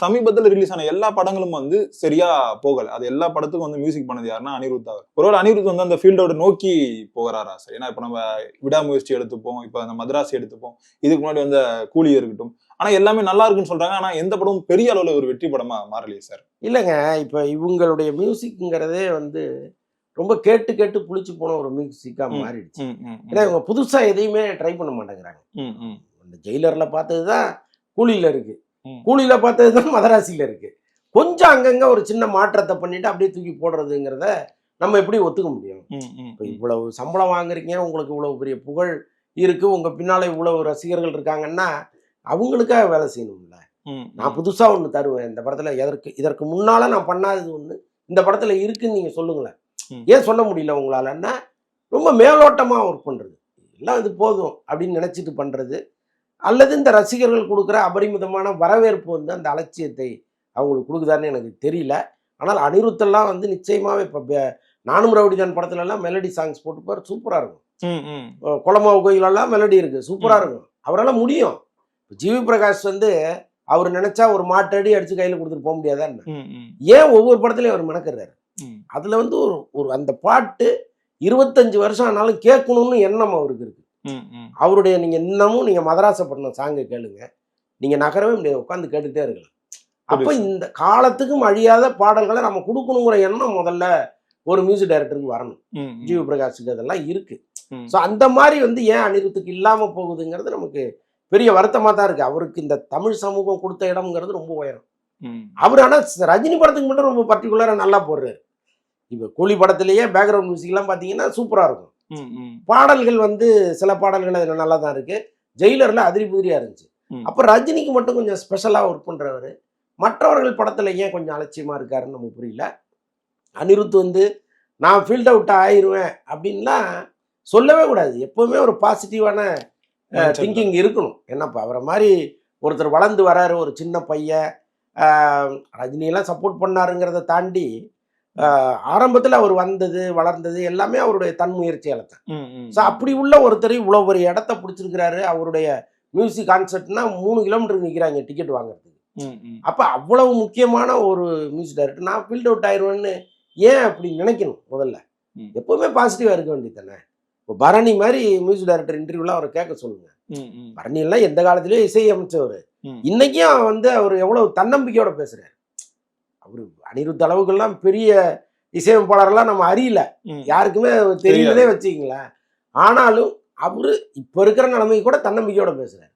சமீபத்துல ரிலீஸ் ஆன எல்லா படங்களும் வந்து சரியா போகல. அது எல்லா படத்துக்கும் வந்து மியூசிக் பண்ணது யாருன்னா அனிருத் அவர். ஒருவேளை அனிருத் வந்து அந்த ஃபீல்டோட நோக்கி போகிறாரா சார்? ஏன்னா இப்ப நம்ம விடாமுயற்சி எடுத்துப்போம், இப்ப அந்த மதராசி எடுத்துப்போம், இதுக்கு முன்னாடி வந்த கூலி இருக்கட்டும். ஆனா எல்லாமே நல்லா இருக்குன்னு சொல்றாங்க. ஆனா எந்த படமும் பெரிய அளவுல ஒரு வெற்றி படமா மாறலையே சார். இல்லைங்க. இப்ப இவங்களுடைய மியூசிக்ங்கிறதே வந்து ரொம்ப கேட்டு கேட்டு புளிச்சு போன ஒரு மியூசிக்கா மாறிடுச்சு. ஏன்னா இவங்க புதுசா எதையுமே ட்ரை பண்ண மாட்டேங்கிறாங்க. இந்த ஜெயிலர்ல பார்த்ததுதான் கூலியில இருக்கு, கூலியில பார்த்ததுதான் மதராசியில இருக்கு. கொஞ்சம் அங்கங்க ஒரு சின்ன மாற்றத்தை பண்ணிட்டு அப்படியே தூக்கி போடுறதுங்கிறத நம்ம எப்படி ஒத்துக்க முடியும்? இப்போ இவ்வளவு சம்பளம் வாங்குறீங்க, உங்களுக்கு இவ்வளவு பெரிய புகழ் இருக்கு, உங்க பின்னால இவ்வளவு ரசிகர்கள் இருக்காங்கன்னா அவங்களுக்காக வேலை செய்யணும்ல. நான் புதுசா ஒண்ணு தருவேன் இந்த படத்துல, இதற்கு முன்னால நான் பண்ணாதது ஒண்ணு இந்த படத்துல இருக்குன்னு நீங்க சொல்லுங்களேன். ஏன் சொல்ல முடியல உங்களாலன்னா, ரொம்ப மேலோட்டமா ஒர்க் பண்றது, எல்லாம் இது போதும் அப்படின்னு நினைச்சிட்டு பண்றது, அல்லது இந்த ரசிகர்கள் கொடுக்குற அபரிமிதமான வரவேற்பு வந்து அந்த அலட்சியத்தை அவங்களுக்கு கொடுக்குதான்னு எனக்கு தெரியல. ஆனால் அனிருத்தெல்லாம் வந்து நிச்சயமாவே இப்ப நானும் ரவுடிதான் படத்துல எல்லாம் மெலடி சாங்ஸ் போட்டுப்பாரு, சூப்பரா இருக்கும். குளமாவு கோயிலெல்லாம் மெலடி இருக்கு, சூப்பரா இருக்கும். அவரால் முடியும். ஜிவி பிரகாஷ் வந்து அவர் நினைச்சா ஒரு மாட்டடி அடிச்சு கையில கொடுத்துட்டு போக முடியாதா? ஏன் ஒவ்வொரு படத்துலயும் அவர் மெனக்கிறாரு? அதுல வந்து ஒரு அந்த பாட்டு 25 வருஷம் ஆனாலும் கேட்கணும்னு எண்ணம் அவருக்கு இருக்கு. அவருடைய நீங்க இன்னமும் நீங்க மதராசப்பட்டினம் சாங்கை கேளுங்க, நீங்க நகரவே முடியாது, உட்காந்து கேட்டுட்டே இருக்கலாம். அப்ப இந்த காலத்துக்கும் அழியாத பாடல்களை நம்ம கொடுக்கணுங்கிற எண்ணம் முதல்ல ஒரு மியூசிக் டைரக்டருக்கு வரணும். ஜிவி பிரகாஷுக்கு அதெல்லாம் இருக்கு. ஸோ அந்த மாதிரி வந்து ஏன் அனிருத்துக்கு இல்லாம போகுதுங்கிறது நமக்கு பெரிய வருத்தமா தான் இருக்கு. அவருக்கு இந்த தமிழ் சமூகம் கொடுத்த இடம்ங்கிறது ரொம்ப உயரம். அவர் ஆனா ரஜினி படத்துக்கு மட்டும் ரொம்ப பர்டிகுலரா நல்லா போடுறாரு. இப்ப கூலி படத்திலேயே பேக்ரவுண்ட் மியூசிக் எல்லாம் பாத்தீங்கன்னா சூப்பரா இருக்கும். பாடல்கள் வந்து சில பாடல்கள் அதுல நல்லா தான் இருக்கு. ஜெயிலர்ல அதிரி புதிரியா இருந்துச்சு. அப்ப ரஜினிக்கு மட்டும் கொஞ்சம் ஸ்பெஷலா ஒர்க் பண்றவரு, மற்றவர்கள் படத்துல ஏன் கொஞ்சம் அலட்சியமா இருக்காருன்னு நமக்கு புரியல. அனிருத் வந்து நான் ஃபீல்ட் அவுட் ஆயிருவேன் அப்படின்லாம் சொல்லவே கூடாது. எப்பவுமே ஒரு பாசிட்டிவான திங்கிங் இருக்கணும். என்னப்பா அவரை மாதிரி ஒருத்தர் வளர்ந்து வராரு, ஒரு சின்ன பையன், ரஜினியெல்லாம் சப்போர்ட் பண்ணாருங்கிறத தாண்டி ஆரம்பத்தில் அவர் வந்தது வளர்ந்தது எல்லாமே அவருடைய தன் முயற்சியால தான். ஸோ அப்படி உள்ள ஒருத்தர் இவ்வளோ ஒரு இடத்த பிடிச்சிருக்கிறாரு. அவருடைய மியூசிக் கான்சர்ட்னா 3 கிலோமீட்டருக்கு நிற்கிறாங்க டிக்கெட் வாங்குறதுக்கு. அப்போ அவ்வளவு முக்கியமான ஒரு மியூசிக் டைரக்டர் நான் ஃபீல்ட் அவுட் ஆயிடுவேன்னு ஏன் அப்படி நினைக்கணும்? முதல்ல எப்பவுமே பாசிட்டிவா இருக்க வேண்டியது தானே. இப்போ பரணி மாதிரி மியூசிக் டைரக்டர் இன்டர்வியூல அவரை கேட்க சொல்லுங்க. பரணி எல்லாம் எந்த காலத்திலயும் இசை அமைச்சவர், இன்னைக்கும் வந்து அவர் எவ்வளவு தன்னம்பிக்கையோட பேசுறாரு. அவரு அனிருத் அளவுக்கெல்லாம் பெரிய இசையமைப்பாளர்லாம் நம்ம அறியல, யாருக்குமே தெரியலதே வச்சுக்கங்களேன். ஆனாலும் அவரு இப்ப இருக்கிற நிலைமைக்கு கூட தன்னம்பிக்கையோட பேசுறாரு.